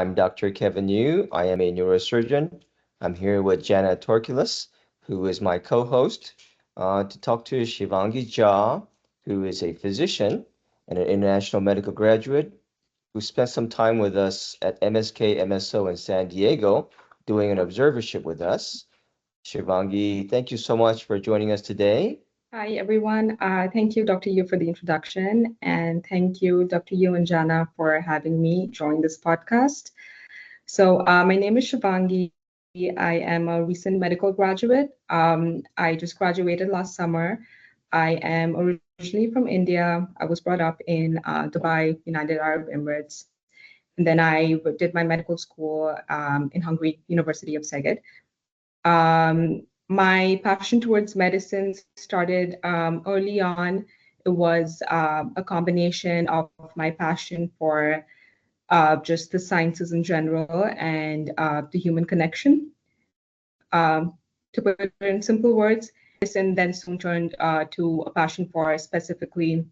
I'm Dr. Kevin Yu. I am a neurosurgeon. I'm here with Jana Torculus, who is my co-host, to talk to Shivangi Jha, who is a physician and an international medical graduate who spent some time with us at MSK MSO in San Diego doing an observership with us. Shivangi, thank you so much for joining us today. Hi, everyone. Thank you, Dr. Yu, for the introduction. And thank you, Dr. Yu and Jana, for having me join this podcast. My name is Shivangi. I am a recent medical graduate. I just graduated last summer. I am originally from India. I was brought up in Dubai, United Arab Emirates. And then I did my medical school in Hungary, University of Szeged. My passion towards medicine started early on. It was a combination of my passion for just the sciences in general and the human connection. To put it in simple words, medicine then soon turned to a passion for specifically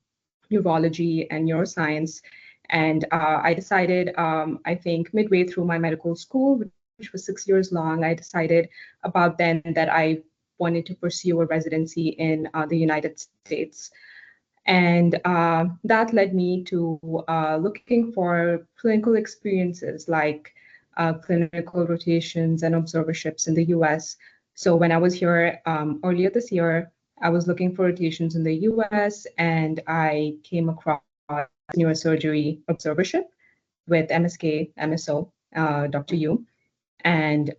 neurology and neuroscience. And I decided, I think midway through my medical school, which was 6 years long, I decided about then that I wanted to pursue a residency in the United States. And that led me to looking for clinical experiences like clinical rotations and observerships in the US. So when I was here earlier this year, I was looking for rotations in the US and I came across neurosurgery observership with MSK MSO, Dr. Yu. And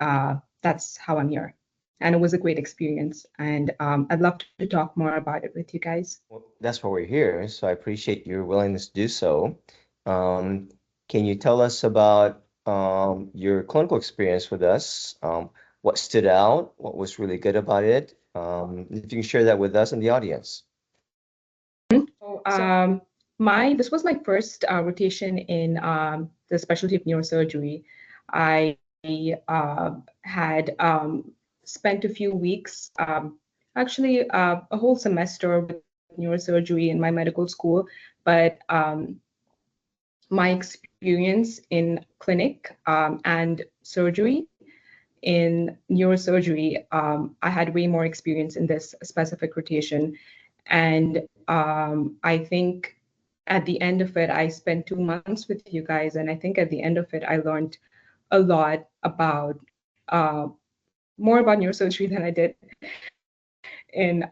that's how I'm here. And it was a great experience. And I'd love to talk more about it with you guys. Well, that's why we're here, so I appreciate your willingness to do so. Um, can you tell us about your clinical experience with us? What stood out? What was really good about it? If you can share that with us and the audience. So, this was my first rotation in the specialty of neurosurgery. I had spent a few weeks, actually a whole semester with neurosurgery in my medical school, but my experience in clinic and surgery in neurosurgery, I had way more experience in this specific rotation. And I think at the end of it, I spent 2 months with you guys. And I think at the end of it, I learned a lot about more about neurosurgery than I did in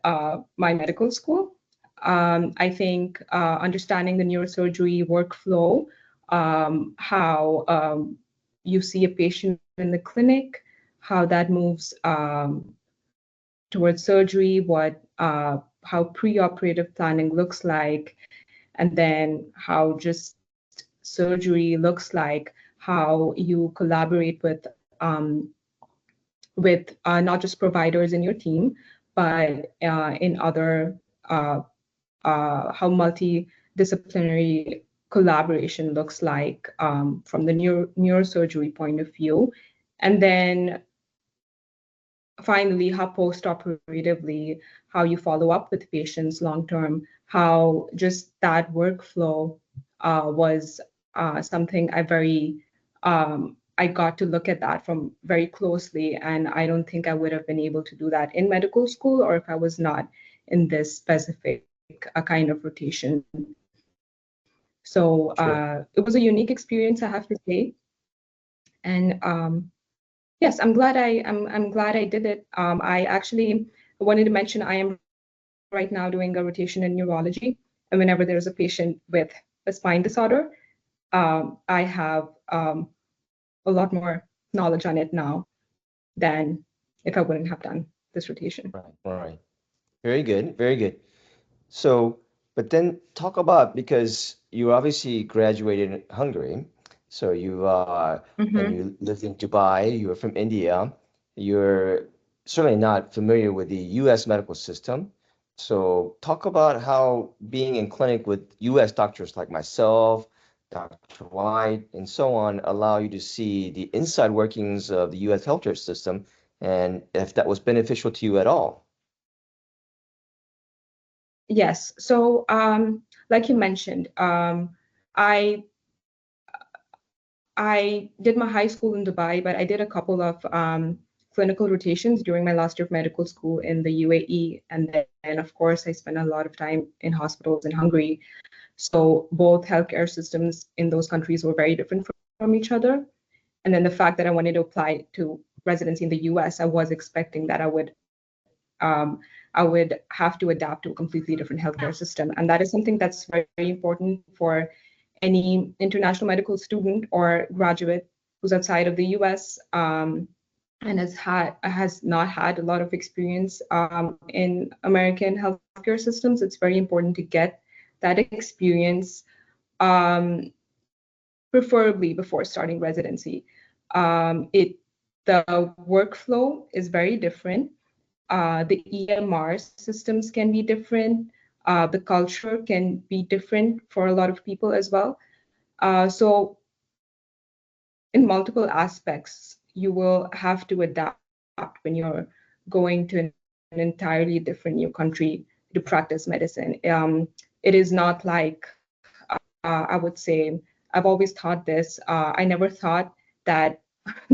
my medical school. I think understanding the neurosurgery workflow, how you see a patient in the clinic, how that moves towards surgery, what how preoperative planning looks like, and then how just surgery looks like, how you collaborate with not just providers in your team, but in other how multidisciplinary collaboration looks like from the neurosurgery point of view, and then finally, how post-operatively, how you follow up with patients long term, how just that workflow was something I got to look at that from very closely, and I don't think I would have been able to do that in medical school or if I was not in this specific kind of rotation. So it was a unique experience, I have to say, and yes, I'm glad I did it. I actually wanted to mention I am right now doing a rotation in neurology, and whenever there's a patient with a spine disorder, I have a lot more knowledge on it now than if I wouldn't have done this rotation. Right, right. Very good, very good. So, but then talk about, because you obviously graduated in Hungary, so you and Mhm. you lived in Dubai, you were from India, you're certainly not familiar with the US medical system. So talk about how being in clinic with US doctors like myself, Dr. White, and so on allow you to see the inside workings of the US healthcare system and if that was beneficial to you at all. Yes. So, like you mentioned, I I did my high school in Dubai, but I did a couple of clinical rotations during my last year of medical school in the UAE. And then, of course, I spent a lot of time in hospitals in Hungary. So both healthcare systems in those countries were very different from each other. And then the fact that I wanted to apply to residency in the US, I was expecting that I would have to adapt to a completely different healthcare system. And that is something that's very important for any international medical student or graduate who's outside of the US and has not had a lot of experience in American healthcare systems. It's very important to get that experience, um, preferably before starting residency. The workflow is very different. The EMR systems can be different. The culture can be different for a lot of people as well. So in multiple aspects, you will have to adapt when you're going to an entirely different new country to practice medicine. It is not like, I would say, I've always thought this. I never thought that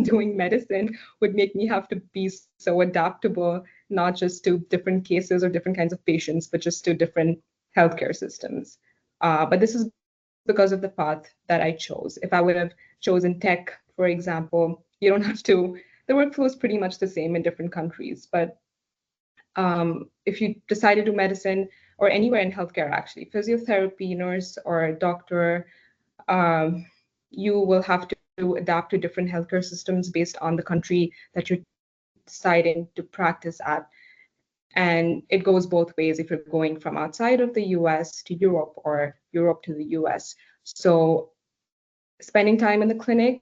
doing medicine would make me have to be so adaptable, not just to different cases or different kinds of patients, but just to different healthcare systems. But this is because of the path that I chose. If I would have chosen tech, for example, you don't have to, the workflow is pretty much the same in different countries. But if you decide to do medicine or anywhere in healthcare, actually, physiotherapy, nurse, or doctor, um, you will have to adapt to different healthcare systems based on the country that you're deciding to practice at. And it goes both ways if you're going from outside of the US to Europe or Europe to the US. So spending time in the clinic,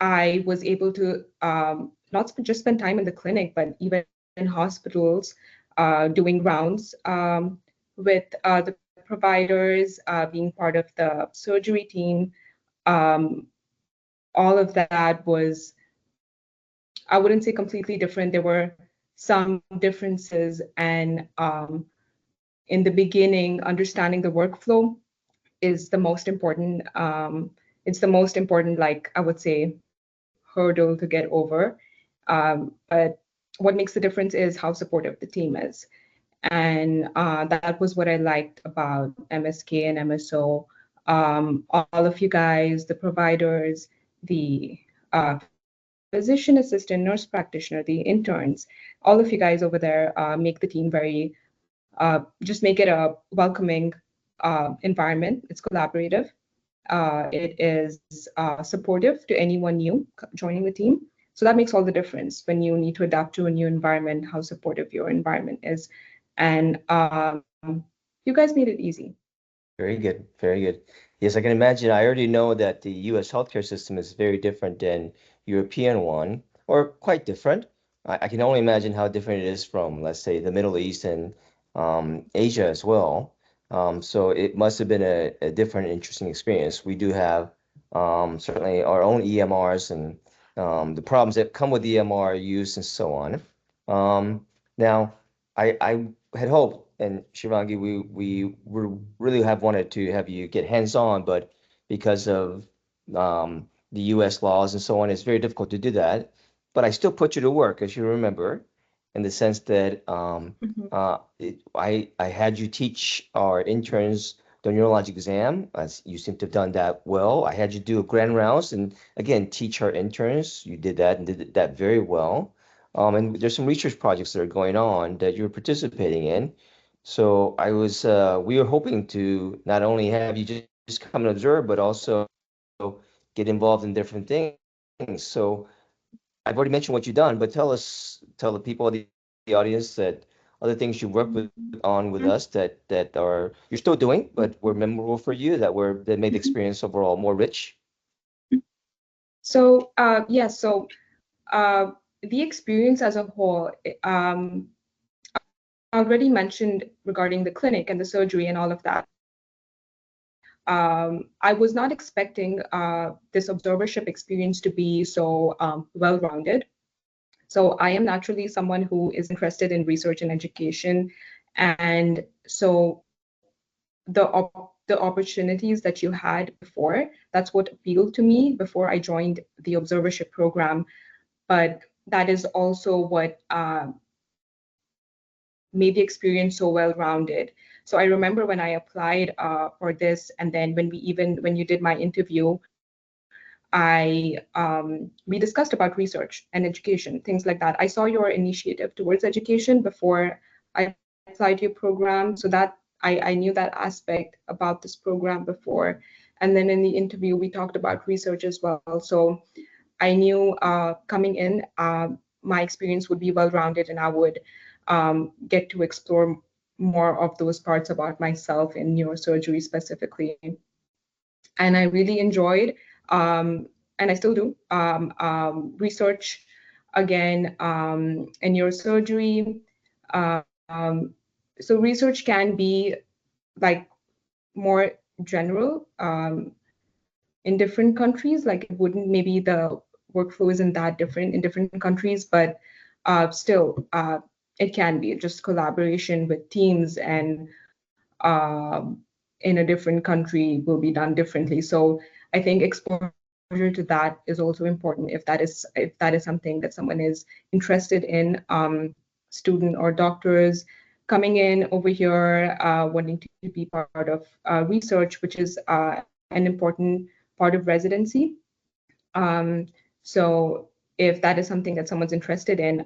I was able to not just spend time in the clinic, but even in hospitals, doing rounds with the providers, being part of the surgery team. Um, all of that was, I wouldn't say completely different. There were some differences, and in the beginning, understanding the workflow is the most important. It's the most important, like I would say, hurdle to get over. But what makes the difference is how supportive the team is. And that was what I liked about MSK and MSO. All of you guys, the providers, the physician assistant, nurse practitioner, the interns, all of you guys over there make the team very, just make it a welcoming environment. It's collaborative. It is supportive to anyone new joining the team. So that makes all the difference when you need to adapt to a new environment, how supportive your environment is. And you guys made it easy. Very good, very good. Yes, I can imagine. I already know that the U.S. healthcare system is very different than European one, or quite different. I can only imagine how different it is from, let's say, the Middle East and Asia as well. So it must have been a different, interesting experience. We do have certainly our own EMRs and the problems that come with EMR use and so on. Now, I had hoped, and Shivangi, we really have wanted to have you get hands-on, but because of the U.S. laws and so on, it's very difficult to do that. But I still put you to work, as you remember, in the sense that I had you teach our interns the neurologic exam. As you seem to have done that well. I had you do a grand rounds and again teach our interns. You did that and did that very well. And there's some research projects that are going on that you're participating in. So we were hoping to not only have you just come and observe, but also get involved in different things. So I've already mentioned what you've done, but tell the people, the audience that other things you worked on with us that are you're still doing, but were memorable for you, that made the experience overall more rich. So yeah, so the experience as a whole, I already mentioned regarding the clinic and the surgery and all of that. I was not expecting this observership experience to be so well-rounded. So I am naturally someone who is interested in research and education. And so the the opportunities that you had before. That's what appealed to me before I joined the observership program. But that is also what made the experience so well-rounded. So I remember when I applied for this, and then when you did my interview, we discussed about research and education, things like that. I saw your initiative towards education before I applied to your program, so that I knew that aspect about this program before. And then in the interview, we talked about research as well. So I knew coming in, my experience would be well-rounded, and I would get to explore more of those parts about myself in neurosurgery specifically. And I really enjoyed, and I still do, research again in neurosurgery. Um, so research can be like more general in different countries. Like it wouldn't, maybe the workflow isn't that different in different countries, but still it can be just collaboration with teams, and in a different country will be done differently. So I think exposure to that is also important if that is something that someone is interested in, student or doctors coming in over here wanting to be part of research, which is an important part of residency. So if that is something that someone's interested in,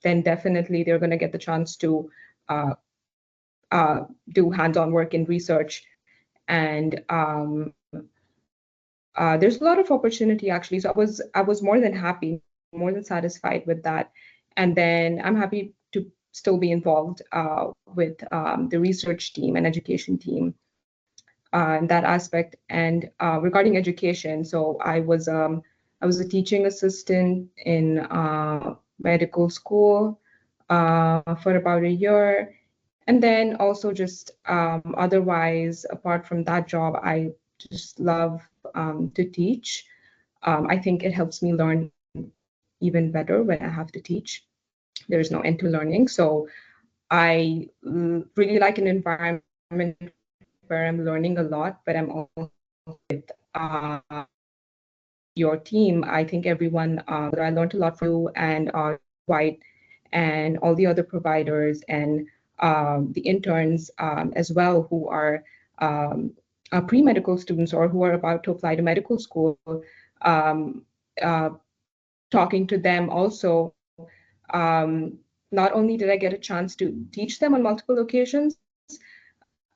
then definitely they're going to get the chance to uh, do hands-on work in research. And there's a lot of opportunity actually. So I was more than happy, more than satisfied with that. And then I'm happy to still be involved with the research team and education team in that aspect. And regarding education, so I was a teaching assistant in medical school for about a year. And then also just otherwise, apart from that job, I just love to teach. I think it helps me learn even better when I have to teach. There's no end to learning. So really like an environment where I'm learning a lot, but I'm also your team. I think everyone, I learned a lot from you and White and all the other providers and the interns as well, who are pre-medical students or who are about to apply to medical school. Um, uh, Talking to them also, not only did I get a chance to teach them on multiple occasions,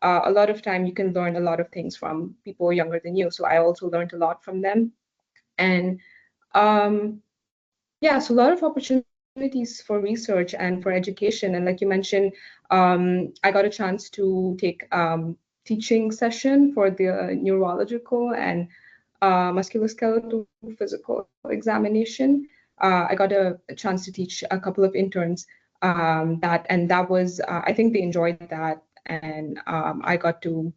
a lot of time you can learn a lot of things from people younger than you. So I also learned a lot from them. And um, yeah, so a lot of opportunities for research and for education. And like you mentioned, I got a chance to take teaching session for the neurological and musculoskeletal physical examination. I got a chance to teach a couple of interns that was I think they enjoyed that, and I got to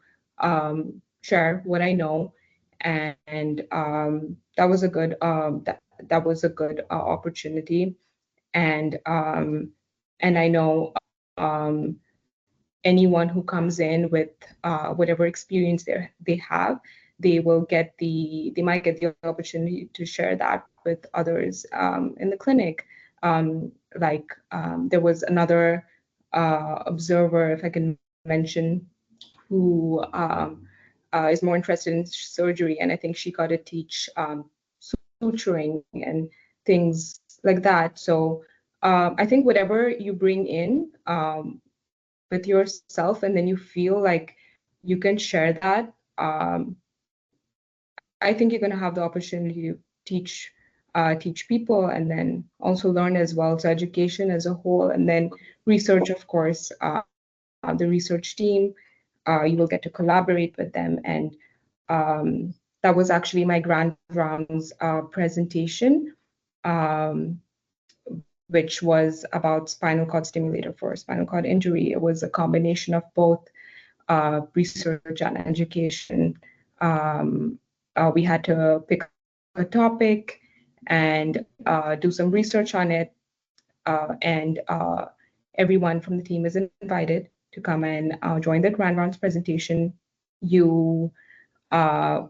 share what I know, and that was a good that was a good opportunity, and I know anyone who comes in with whatever experience they have, they might get the opportunity to share that with others in the clinic. Like there was another observer, if I can mention, who is more interested in surgery, and I think she got to teach suturing and things like that. So I think whatever you bring in with yourself, and then you feel like you can share that, I think you're going to have the opportunity to teach people, and then also learn as well. So education as a whole, and then research, of course, the research team. You will get to collaborate with them, and that was actually my grand rounds presentation, um, which was about spinal cord stimulator for spinal cord injury. It was a combination of both research and education. Um, we had to pick a topic and do some research on it, and everyone from the team is invited. to come and join the grand rounds presentation. You uh,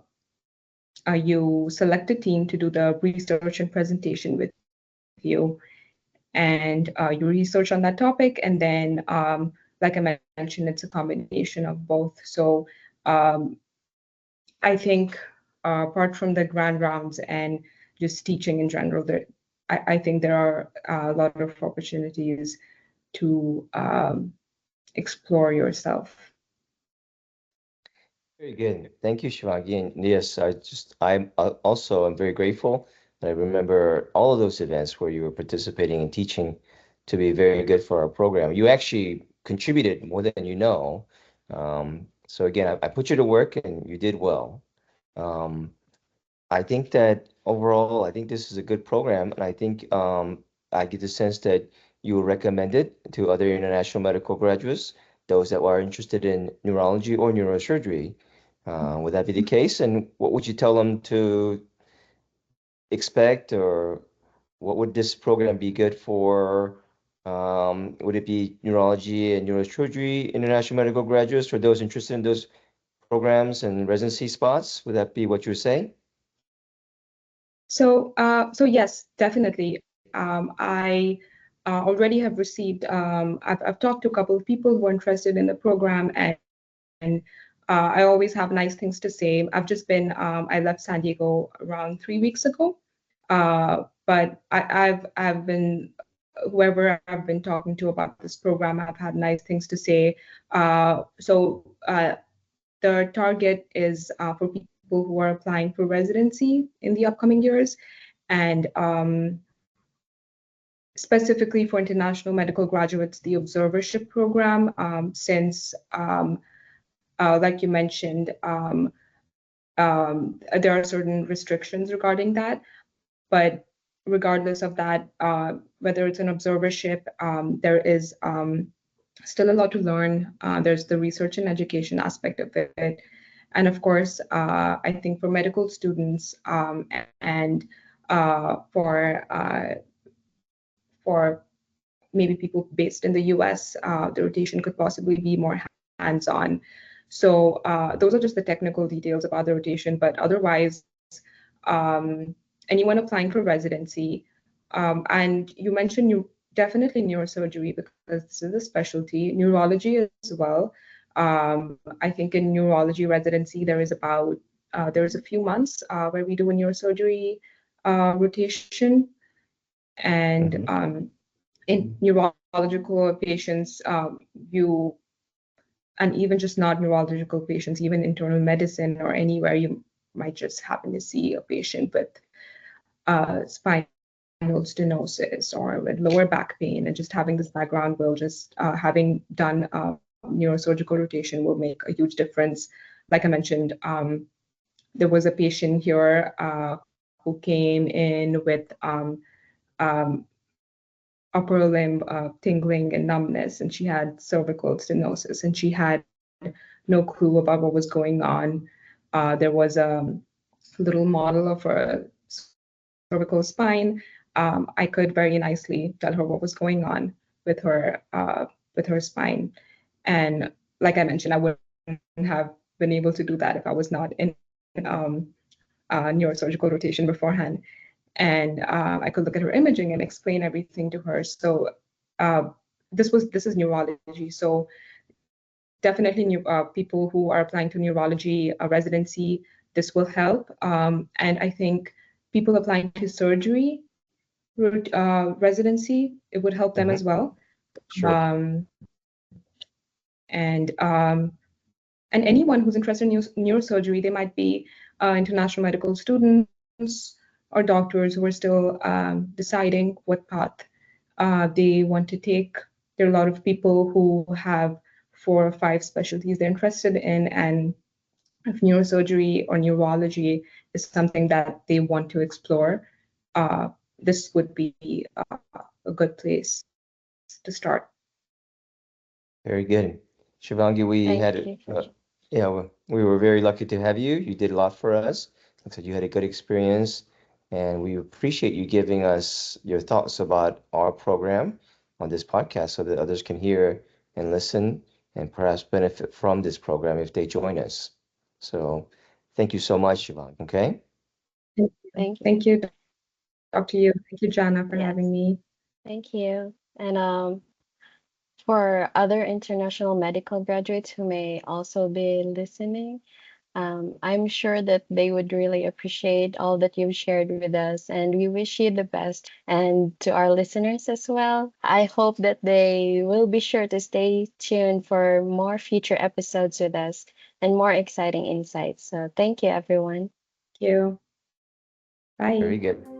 you select a team to do the research and presentation with you, and you research on that topic, and then like I mentioned, it's a combination of both. So um, I think apart from the grand rounds and just teaching in general, I think there are a lot of opportunities to explore yourself. Very good. Thank you, Shivangi. And yes, I'm also I'm very grateful that I remember all of those events where you were participating and teaching to be very good for our program. You actually contributed more than you know. So again, I put you to work and you did well. Um, I think that overall, I think this is a good program, and I think I get the sense that you will recommend it to other international medical graduates, those that are interested in neurology or neurosurgery. Would that be the case? And what would you tell them to expect, or what would this program be good for? Would it be neurology and neurosurgery international medical graduates for those interested in those programs and residency spots? Would that be what you're saying? So yes, definitely. I already have received. I've talked to a couple of people who are interested in the program, and I always have nice things to say. I've just been. I left San Diego around 3 weeks ago, but I've been whoever I've been talking to about this program. I've had nice things to say. The target is for people who are applying for residency in the upcoming years, and specifically for international medical graduates, the Observership program, since, like you mentioned, there are certain restrictions regarding that. But regardless of that, whether it's an observership, there is still a lot to learn. There's the research and education aspect of it. And of course, I think for medical students and for maybe people based in the US, the rotation could possibly be more hands-on. So those are just the technical details about the rotation. But otherwise, anyone applying for residency, and you mentioned definitely neurosurgery because this is a specialty, neurology as well. I think in neurology residency there's a few months where we do a neurosurgery rotation, and Mm-hmm. in neurological patients, you and even just not neurological patients, even internal medicine or anywhere, you might just happen to see a patient with spinal stenosis or with lower back pain, and just having this background will just having done neurosurgical rotation will make a huge difference. Like I mentioned, there was a patient here who came in with um, upper limb tingling and numbness, and she had cervical stenosis, and she had no clue about what was going on. There was a little model of her cervical spine. I could very nicely tell her what was going on with her spine. And like I mentioned, I wouldn't have been able to do that if I was not in neurosurgical rotation beforehand. And I could look at her imaging and explain everything to her. So uh, this is neurology. So definitely people who are applying to neurology residency, this will help. And I think people applying to surgery residency, it would help them Mm-hmm. as well. Sure. Um, and anyone who's interested in neurosurgery, they might be international medical students or doctors who are still deciding what path they want to take. There are a lot of people who have 4 or 5 specialties they're interested in, and if neurosurgery or neurology is something that they want to explore, this would be a good place to start. Very good. Shivangi, we Thank had you. it. Yeah, we were very lucky to have you. You did a lot for us. Looks like you had a good experience, and we appreciate you giving us your thoughts about our program on this podcast so that others can hear and listen and perhaps benefit from this program if they join us. So thank you so much, Shivangi. Okay. Thank you. Thank you. Thank you, Dr. Yu. Thank you, Jana, for Yes, having me. thank you. And for other international medical graduates who may also be listening, I'm sure that they would really appreciate all that you've shared with us, and we wish you the best. And to our listeners as well, I hope that they will be sure to stay tuned for more future episodes with us and more exciting insights. So, thank you, everyone. Thank you. Very Bye. good.